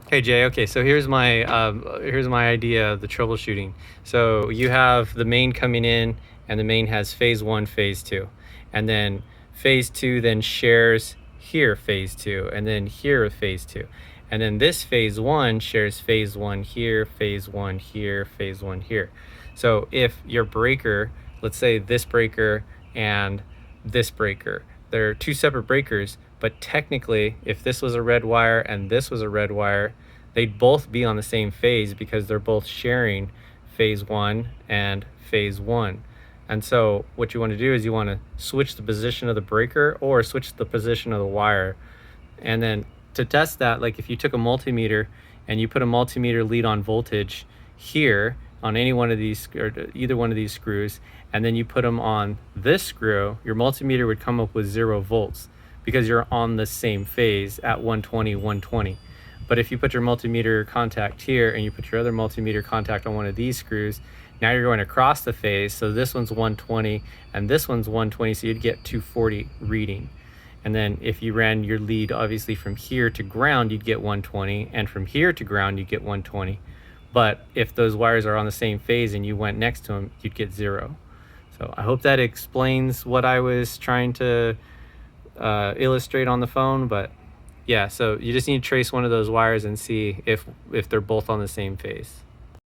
Hey Jay, okay, so here's my idea of the troubleshooting. So you have the main coming in, and the main has phase one, phase two, and then phase two then shares here phase two, and then here phase two, and then this phase one shares phase one here, phase one here, phase one here. So if your breaker, let's say this breaker and this breaker, they're two separate breakers, but technically, if this was a red wire and this was a red wire, they'd both be on the same phase because they're both sharing phase one and phase one. And so what you want to do is you want to switch the position of the breaker or switch the position of the wire. And then to test that, like if you took a multimeter and you put a multimeter lead on voltage here on any one of these, or either one of these screws, and then you put them on this screw, your multimeter would come up with 0 volts because you're on the same phase at 120, 120. But if you put your multimeter contact here and you put your other multimeter contact on one of these screws, now you're going across the phase. So this one's 120 and this one's 120, so you'd get 240 reading. And then if you ran your lead obviously from here to ground, you'd get 120, and from here to ground, you'd get 120. But if those wires are on the same phase and you went next to them, you'd get 0. So I hope that explains what I was trying to illustrate on the phone. But yeah, so you just need to trace one of those wires and see if they're both on the same phase.